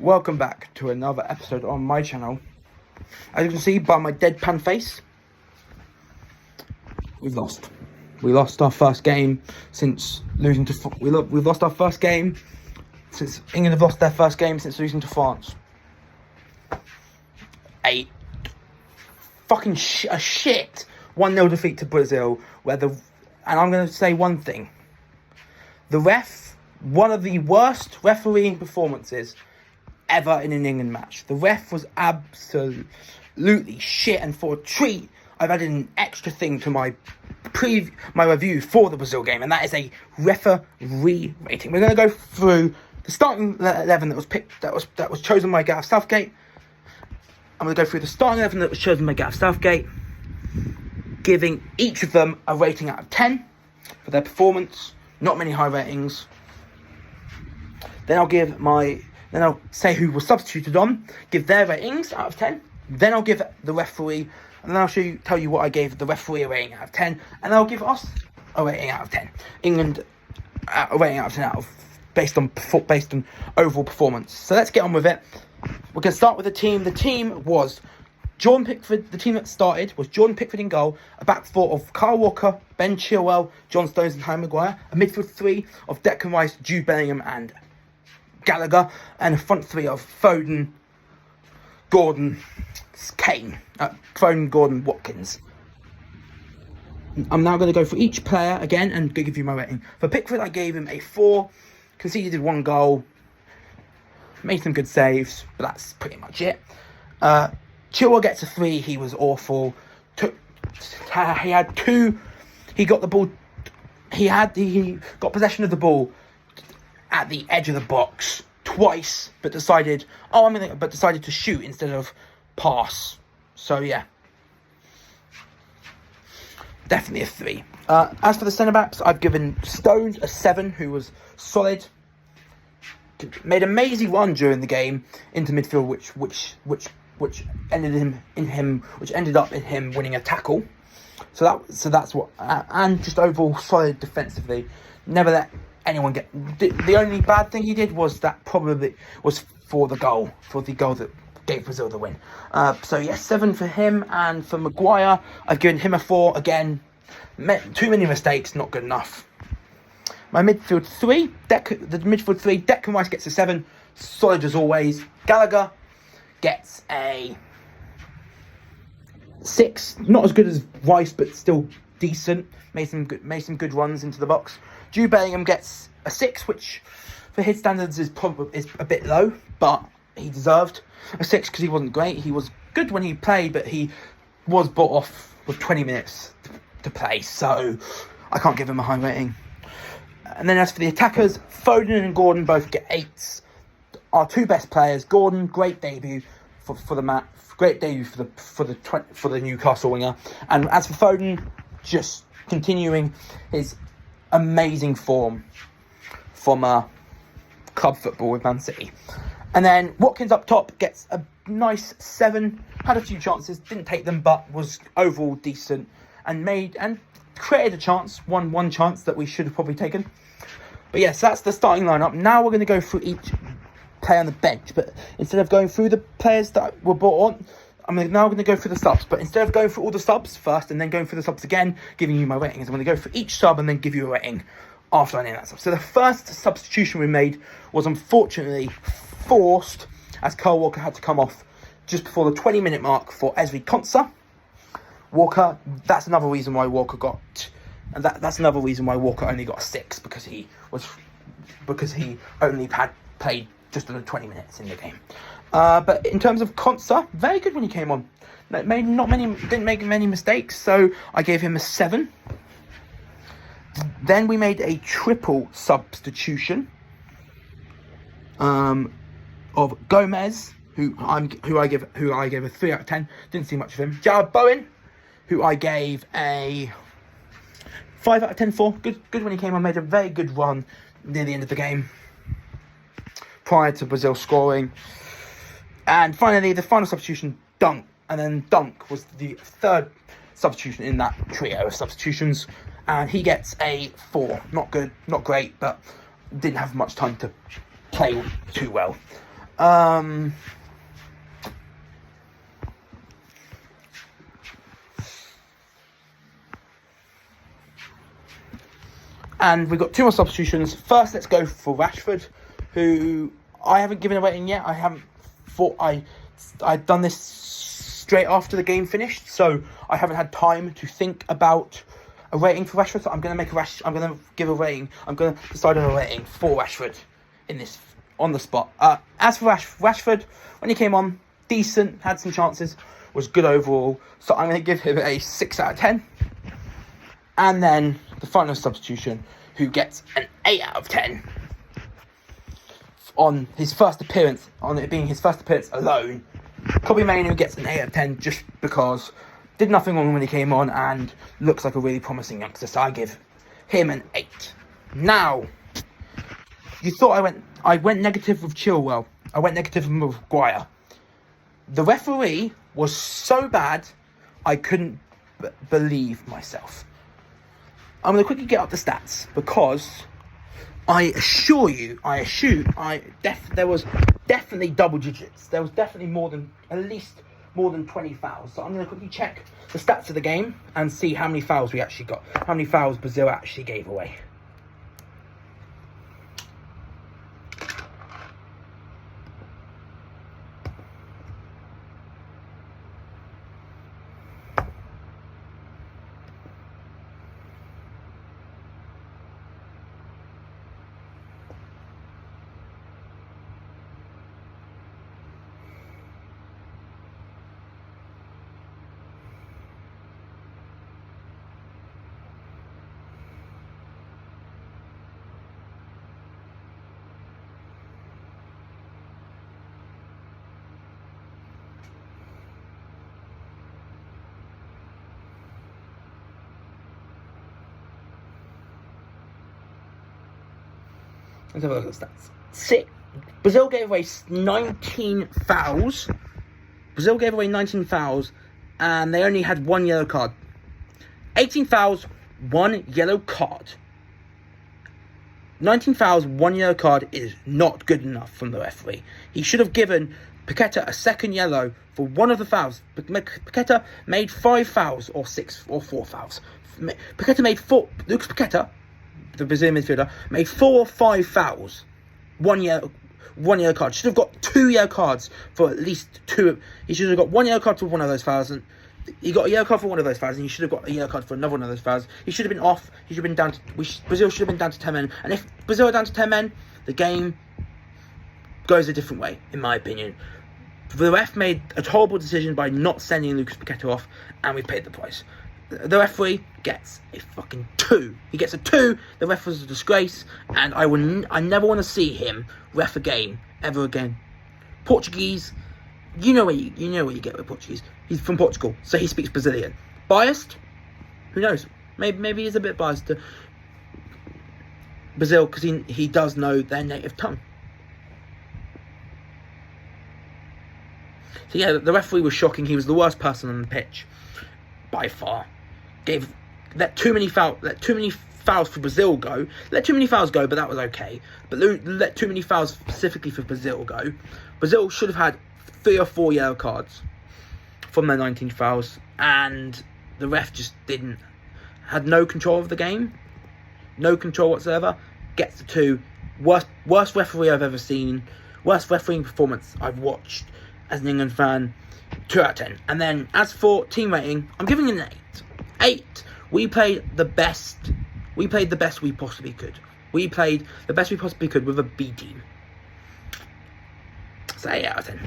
Welcome back to another episode on my channel. As you can see by my deadpan face, we've lost. We lost our first game since losing to... We've lost our first game since England have lost their first game since losing to France. A shit 1-0 defeat to Brazil, and I'm going to say one thing. One of the worst refereeing performances ever in an England match. The ref was absolutely shit, and for a treat, I've added an extra thing to my review for the Brazil game, and that is a referee rating. We're going to go through the starting 11 that was chosen by Gareth Southgate. I'm going to go through the starting 11 that was chosen by Gareth Southgate, giving each of them a rating out of 10 for their performance. Not many high ratings. Then I'll say who was substituted on, give their ratings out of 10. Then I'll give the referee, and then I'll tell you what I gave the referee a rating out of 10, and I'll give us a rating out of 10. England a rating out of 10 based on overall performance. So let's get on with it. We're going to start with the team. The team was Jordan Pickford. The team that started was Jordan Pickford in goal, a back four of Kyle Walker, Ben Chilwell, John Stones and Harry Maguire, a midfield three of Declan Rice, Jude Bellingham and Gallagher, and a front three of Foden, Gordon, Watkins. I'm now going to go for each player again and give you my rating. For Pickford, I gave him a 4, conceded 1 goal, made some good saves, but that's pretty much it. Chilwell gets a 3, he was awful. He got possession of the ball at the edge of the box twice, but decided to shoot instead of pass. So yeah, definitely a 3. As for the centre backs, I've given Stones a 7, who was solid. Made an amazing run during the game into midfield, which ended up in him winning a tackle. So that's what, and just overall solid defensively. Never let anyone get. The only bad thing he did was that probably was for the goal that gave Brazil the win. So yes, 7 for him, and for Maguire, I've given him a 4. Again, too many mistakes, not good enough. My midfield 3, Declan Rice gets a 7, solid as always. Gallagher gets a 6, not as good as Rice, but still decent. Made some good runs into the box. Jude Bellingham gets a 6, which for his standards is a bit low, but he deserved a 6 because he wasn't great. He was good when he played, but he was bought off with 20 minutes to play, so I can't give him a high rating. And then as for the attackers, Foden and Gordon both get 8s. Our two best players, Gordon, great debut for the match, great debut for the Newcastle winger, and as for Foden, just continuing his amazing form from club football with Man City. And then Watkins up top gets a nice 7. Had a few chances, didn't take them, but was overall decent and created a chance, one chance that we should have probably taken. But yes, that's the starting lineup. Now we're going to go through each player on the bench, but instead of going through the players that were brought on, I'm now going to go through the subs. But instead of going through all the subs first and then going through the subs again, giving you my ratings, I'm going to go for each sub and then give you a rating after I name that sub. So the first substitution we made was unfortunately forced, as Kyle Walker had to come off just before the 20-minute mark for Ezri Konsa. Walker, that's another reason why Walker only got a 6, because he only played just under 20 minutes in the game. But in terms of Konsa, very good when he came on. Didn't make many mistakes, so I gave him a 7. Then we made a triple substitution of Gomez, who I gave a 3 out of 10. Didn't see much of him. Jarrod Bowen, who I gave a 5 out of 10 for. Good when he came on. Made a very good run near the end of the game, prior to Brazil scoring. And finally, the final substitution, Dunk. And then Dunk was the third substitution in that trio of substitutions. And he gets a 4. Not good, not great, but didn't have much time to play too well. And we've got 2 more substitutions. First, let's go for Rashford, who I haven't given a rating yet. I haven't thought I'd done this straight after the game finished, so I haven't had time to think about a rating for Rashford. So I'm going to give a rating. I'm going to decide on a rating for Rashford on the spot. As for Rashford, when he came on, decent, had some chances, was good overall. So I'm going to give him a 6 out of 10. And then the final substitution, who gets an 8 out of 10 on his first appearance, on it being his first appearance alone. Kobbie Mainoo gets an 8 out of 10 just because did nothing wrong when he came on and looks like a really promising youngster. So I give him an 8. Now, you thought I went negative with Chilwell. I went negative with Maguire. The referee was so bad, I couldn't believe myself. I'm going to quickly get up the stats because I assure you, there was definitely double digits. There was definitely at least more than 20 fouls. So I'm going to quickly check the stats of the game and see how many fouls we actually got. How many fouls Brazil actually gave away. Let's have a look at the stats. Brazil gave away 19 fouls. And they only had 1 yellow card. 18 fouls, 1 yellow card. 19 fouls, 1 yellow card is not good enough from the referee. He should have given Paqueta a second yellow for one of the fouls. Paqueta made 5 fouls, or 4 fouls. Lucas Paqueta, the Brazilian midfielder, made 4 or 5 fouls. 1 yellow card. Should have got 2 yellow cards for at least 2. He should have got 1 yellow card for one of those fouls, and he got a yellow card for one of those fouls, and he should have got a yellow card for another one of those fouls. He should have been off. He should have been down. Brazil should have been down to 10 men. And if Brazil are down to 10 men, the game goes a different way, in my opinion. The ref made a horrible decision by not sending Lucas Paqueta off, and we paid the price. The referee gets a fucking 2. He gets a 2. The ref was a disgrace, and I never want to see him ref a game ever again. Portuguese, you know where you get with Portuguese. He's from Portugal, so he speaks Brazilian. Biased? Who knows? Maybe he's a bit biased to Brazil because he does know their native tongue. So yeah, the referee was shocking. He was the worst person on the pitch by far. Let too many fouls for Brazil go. Let too many fouls go, but that was okay. But let too many fouls specifically for Brazil go. Brazil should have had 3 or 4 yellow cards from their 19 fouls, and the ref just had no control of the game. No control whatsoever. Gets the 2. Worst referee I've ever seen. Worst refereeing performance I've watched as an England fan. 2 out of 10. And then as for team rating, I'm giving it an 8. 8. We played the best we possibly could. We played the best we possibly could with a B team. So 8 out of 10.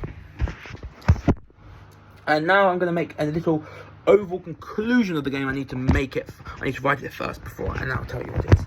And now I'm going to make a little overall conclusion of the game. I need to write it first before, and I'll tell you what it is.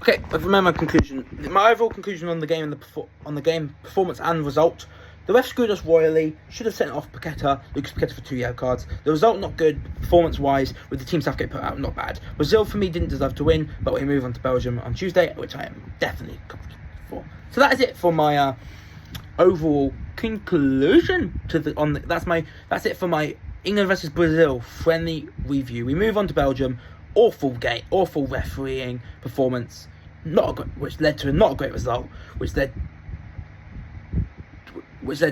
Okay, I've remembered my conclusion. My overall conclusion on the game and on the game performance and result. The ref screwed us royally. Should have sent off Lucas Paqueta for 2 yellow cards. The result not good, performance-wise, with the team Southgate put out, not bad. Brazil for me didn't deserve to win, but we move on to Belgium on Tuesday, which I am definitely confident for. So that is it for my overall conclusion that's it for my England versus Brazil friendly review. We move on to Belgium. Awful game, awful refereeing performance, which led to not a great result, which led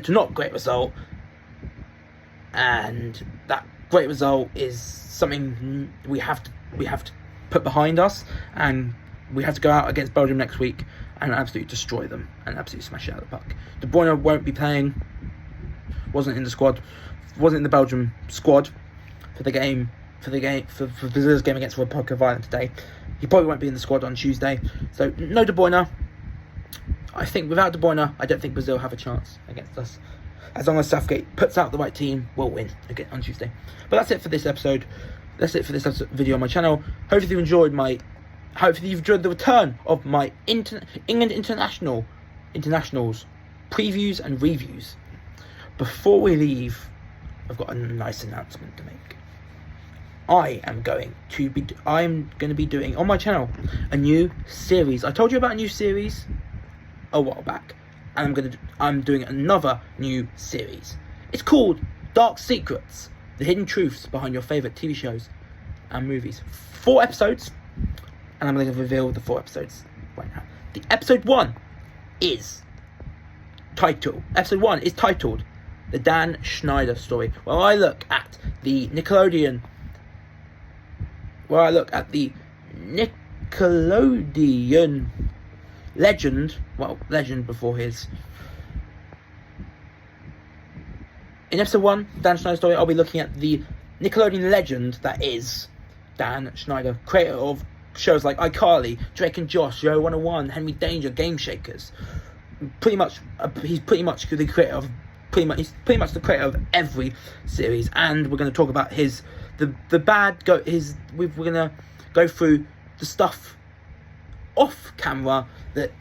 to not a great result, and that great result is something we have to put behind us, and we have to go out against Belgium next week and absolutely destroy them and absolutely smash it out of the park. De Bruyne won't be playing, wasn't in the Belgium squad for Brazil's game against Republic of Ireland today. He probably won't be in the squad on Tuesday. So no De Bruyne. I think without De Bruyne, I don't think Brazil have a chance against us. As long as Southgate puts out the right team, we'll win again on Tuesday. But that's it for this episode. That's it for this video on my channel. Hopefully you've enjoyed the return of my England internationals previews and reviews. Before we leave, I've got a nice announcement to make. I'm going to be doing on my channel a new series. I told you about a new series a while back, and I'm doing another new series. It's called Dark Secrets: The Hidden Truths Behind Your Favorite TV Shows and Movies. 4 episodes, and I'm going to reveal the 4 episodes right now. The episode 1 is titled The Dan Schneider Story, where I look at the Nickelodeon legend before his. In episode 1, Dan Schneider Story, I'll be looking at the Nickelodeon legend that is Dan Schneider, creator of shows like iCarly, Drake and Josh, Yo 101, Henry Danger, Game Shakers. He's pretty much the creator of every series, and we're going to talk about we're going to go through the stuff off camera that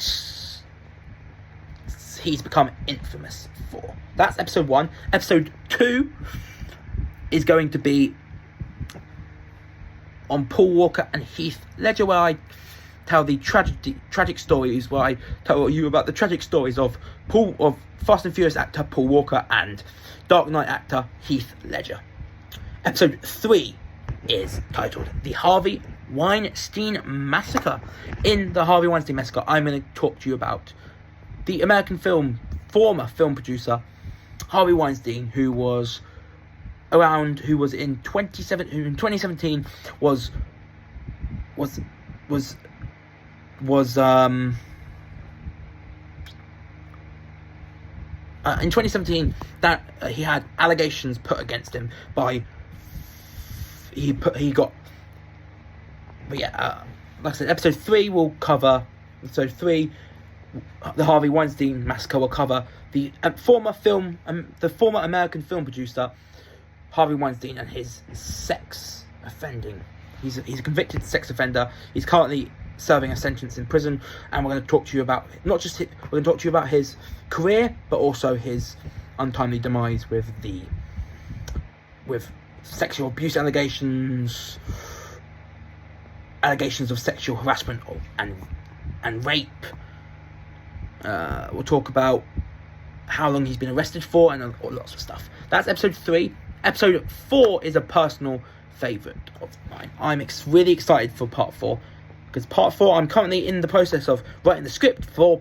he's become infamous for. That's episode 1. Episode 2 is going to be on Paul Walker and Heath Ledger, where I tell the tragic stories, where I tell you about the tragic stories of Fast and Furious actor Paul Walker and Dark Knight actor Heath Ledger. Episode 3 is titled The Harvey Weinstein Massacre. In the Harvey Weinstein Massacre, I'm going to talk to you about the American former film producer Harvey Weinstein, who in 2017 was in 2017 that he had allegations put against him by like I said, episode 3 will cover the Harvey Weinstein Massacre will cover the former American film producer Harvey Weinstein and his sex offending. He's a convicted sex offender. He's currently serving a sentence in prison, and we're going to talk to you about his career, but also his untimely demise with sexual abuse allegations of sexual harassment and rape. We'll talk about how long he's been arrested for and lots of stuff. That's episode 3. Episode 4 is a personal favourite of mine. I'm really excited for part 4, because part 4, I'm currently in the process of writing the script for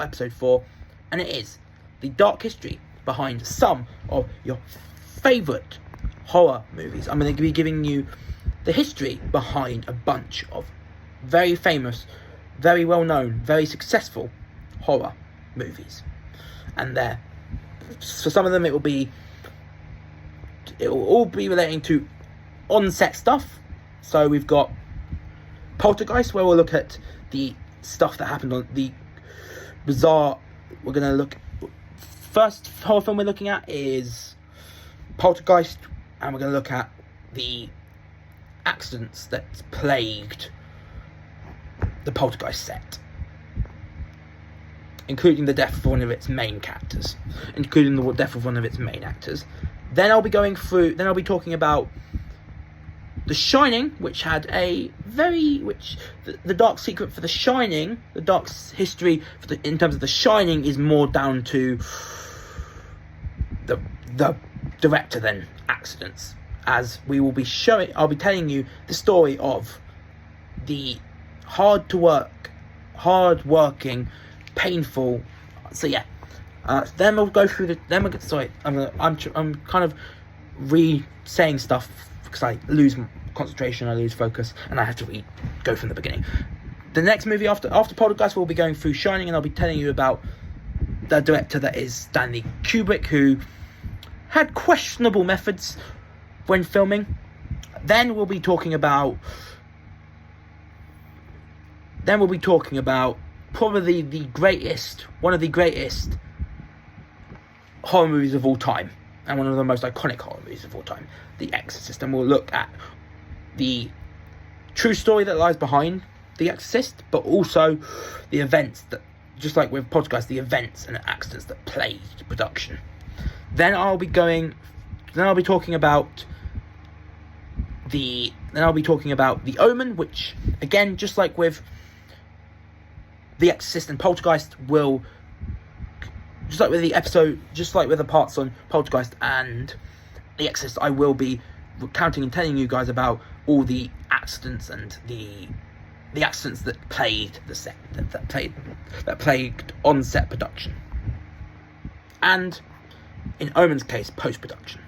episode 4, and it is the dark history behind some of your favourite horror movies. I'm going to be giving you the history behind a bunch of very famous, very well known, very successful horror movies. And for some of them it will all be relating to on-set stuff. So we've got Poltergeist, where we'll look at the stuff that happened on the bizarre. We're going to look. First horror film we're looking at is Poltergeist, and we're going to look at the accidents that plagued the Poltergeist set, including the death of one of its main characters, including the death of one of its main actors. Then I'll be talking about The Shining, which had the dark secret for The Shining, the dark history in terms of The Shining is more down to the director than accidents, as I'll be telling you the story of the hard-working, painful. So yeah, then we'll go through I'm kind of re-saying stuff because I lose concentration, I lose focus, and I have to go from the beginning. The next movie after Poltergeist, we'll be going through Shining, and I'll be telling you about the director that is Stanley Kubrick, who had questionable methods when filming. Then we'll be talking about probably one of the greatest horror movies of all time, and one of the most iconic horror movies of all time, The Exorcist. And we'll look at the true story that lies behind The Exorcist, but also the events that, just like with Poltergeist, the events and the accidents that plagued production. Then I'll be talking about The Omen, which again, just like with The Exorcist and Poltergeist, just like with the parts on Poltergeist and The Exorcist, I will be recounting and telling you guys about all the accidents and the accidents that plagued the set, that plagued on-set production, and in Omen's case, post-production.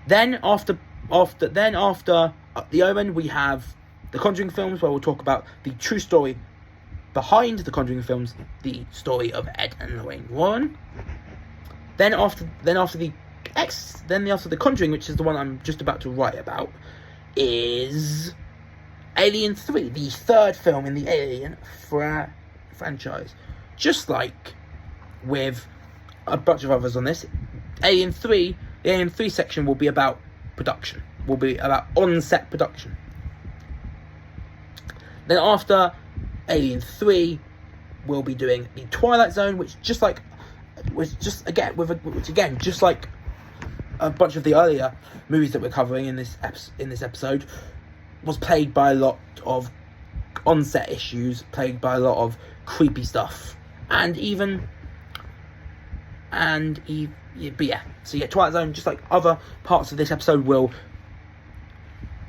Then after The Omen, we have the Conjuring films, where we'll talk about the true story behind the Conjuring films, the story of Ed and Lorraine Warren. Then after the Conjuring, which is the one I'm just about to write about, is Alien 3, the third film in the Alien franchise. Just like with a bunch of others on this, the Alien 3 section will be about production, will be about on-set production. Then after Alien 3, we'll be doing the Twilight Zone, which just like a bunch of the earlier movies that we're covering in this episode, was plagued by a lot of on-set issues, plagued by a lot of creepy stuff, but yeah. So yeah, Twilight Zone, just like other parts of this episode,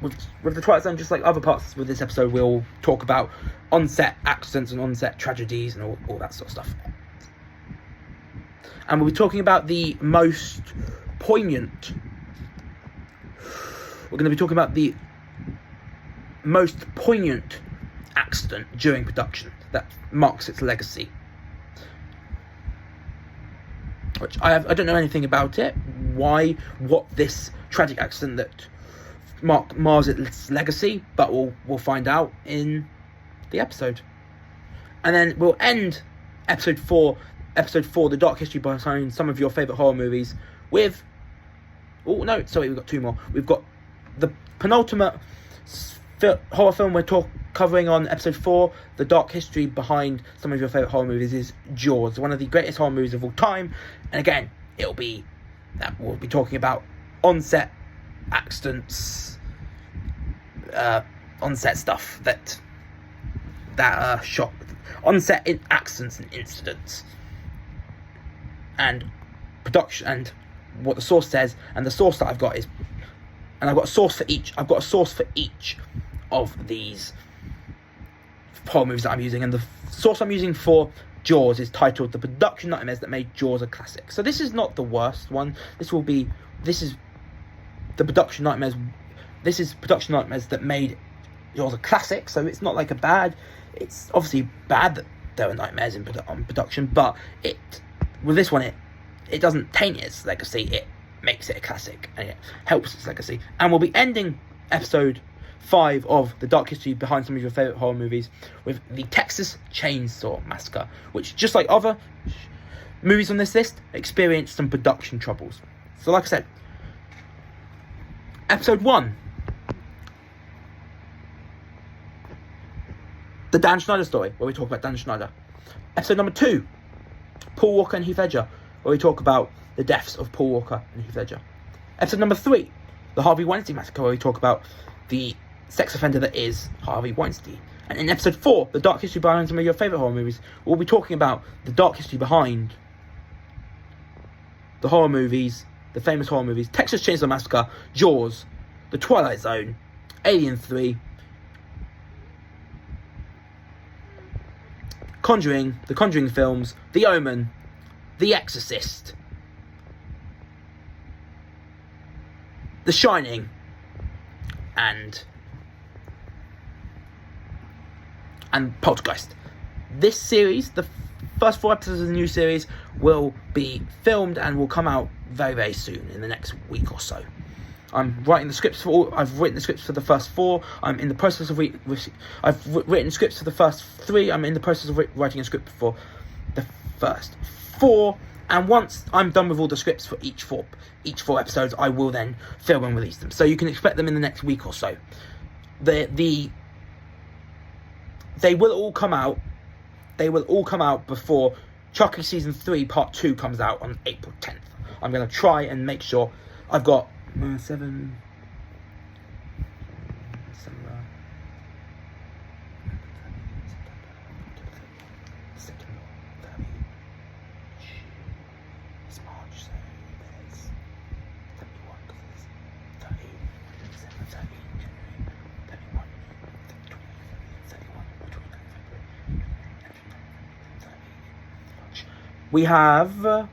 with the Twilight Zone, just like other parts with this episode, we'll talk about on-set accidents and on-set tragedies and all that sort of stuff. And we'll be talking about the most poignant. We're going to be talking about the most poignant accident during production that marks its legacy. Which I don't know anything about it. What this tragic accident that mars its legacy, but we'll find out in the episode. And then we'll end episode 4, the dark history behind some of your favourite horror movies, with... we've got two more. We've got the penultimate horror film we're covering on episode 4, the dark history behind some of your favourite horror movies, is Jaws, one of the greatest horror movies of all time. And again, we'll be talking about on-set accidents, on-set stuff that shock, on-set accidents and incidents, and production, and what the source says. And the source that I've got is, and I've got a source for each of these horror movies that I'm using, and the source I'm using for Jaws is titled The Production Nightmares That Made Jaws a Classic. So this is not the worst one. This is the production nightmares. This is production nightmares that made Jaws a classic. So it's not like it's obviously bad that there are nightmares on production, but with this one, it doesn't taint its legacy. It makes it a classic, and it helps its legacy. And we'll be ending episode 5 of the dark history behind some of your favourite horror movies with the Texas Chainsaw Massacre, which, just like other movies on this list, experienced some production troubles. So like I said, episode 1, The Dan Schneider story, where we talk about Dan Schneider. Episode number 2, Paul Walker and Heath Ledger, where we talk about the deaths of Paul Walker and Heath Ledger. Episode number 3, the Harvey Weinstein Massacre, where we talk about the sex offender that is Harvey Weinstein. And in episode 4, the dark history behind some of your favourite horror movies, we'll be talking about the dark history behind the horror movies, the famous horror movies, Texas Chainsaw Massacre, Jaws, The Twilight Zone, Alien 3, Conjuring, the Conjuring films, The Omen, The Exorcist, The Shining, and Poltergeist. This series, the first 4 episodes of the new series, will be filmed and will come out very, very soon, in the next week or so. I've written the scripts for the first 4. I'm in the process of I've written scripts for the first 3. I'm in the process of writing a script for the first 4. And once I'm done with all the scripts for each four episodes, I will then film and release them. So you can expect them in the next week or so. They will all come out. They will all come out before Chucky Season 3 Part 2 comes out on April 10th. I'm going to try and make sure I've got 7... We have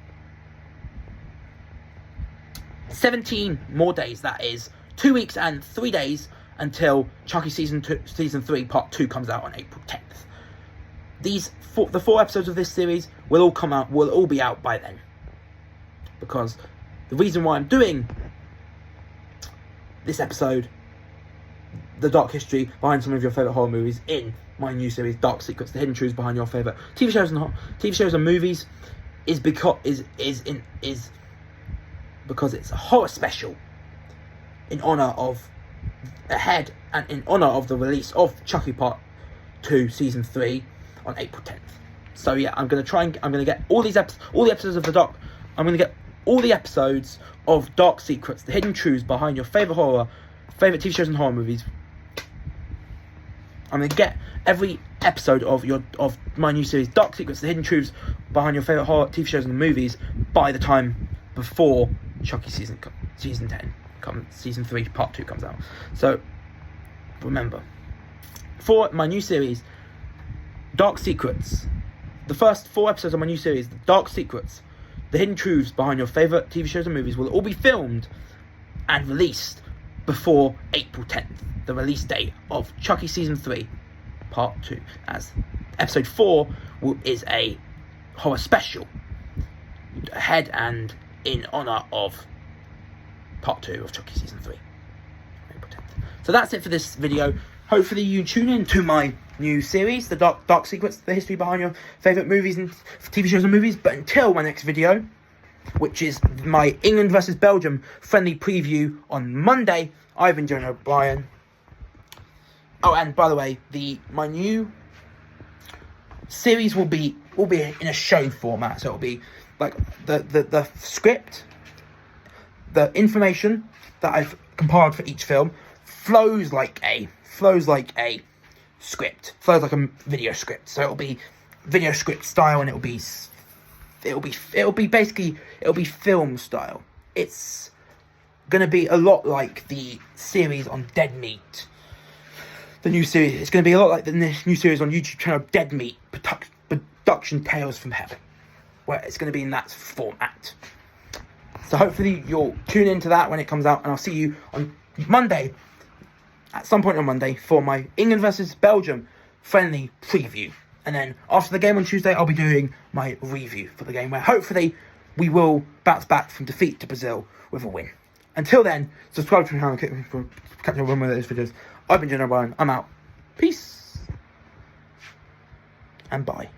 17 more days, that is 2 weeks and 3 days until Chucky Season 3 Part 2 comes out on April 10th. The 4 episodes of this series will all be out by then. Because the reason why I'm doing this episode, the dark history behind some of your favourite horror movies, in my new series, Dark Secrets, the hidden truths behind your favourite TV shows and movies, is because it's a horror special in honour of the release of Chucky Part 2 Season 3 on April 10th. So yeah, I'm going to get all the episodes of all the episodes of Dark Secrets, the hidden truths behind your favourite TV shows and horror movies. I'm going to get every episode of my new series, Dark Secrets, the hidden truths behind your favourite horror TV shows and movies, by the time before Chucky Season 10 Season 3 Part 2 comes out. So remember, for my new series, Dark Secrets, the first 4 episodes of my new series, Dark Secrets, the hidden truths behind your favourite TV shows and movies, will all be filmed and released before April 10th, the release date of Chucky Season 3 Part 2, as Episode 4 is a horror special ahead and in honour of Part 2 of Chucky Season 3. April 10th. So that's it for this video. Hopefully you tune in to my new series, the Dark Secrets, the history behind your favourite movies and TV shows and movies. But until my next video, which is my England versus Belgium friendly preview on Monday, I've been John O'Brien. Oh, and by the way, my new series will be in a show format, so it'll be like the script, the information that I've compiled for each film flows like a script, flows like a video script. So it'll be video script style, and it'll be film style. It's gonna be a lot like the series on Dead Meat. The new series, it's going to be a lot like the new series on YouTube channel Dead Meat, Production Tales from Hell, where it's going to be in that format. So hopefully you'll tune into that when it comes out, and I'll see you on Monday, at some point on Monday, for my England versus Belgium friendly preview. And then after the game on Tuesday, I'll be doing my review for the game, where hopefully we will bounce back from defeat to Brazil with a win. Until then, subscribe to my channel for catching up on one of those videos. I've been John O'Brien. I'm out. Peace. And bye.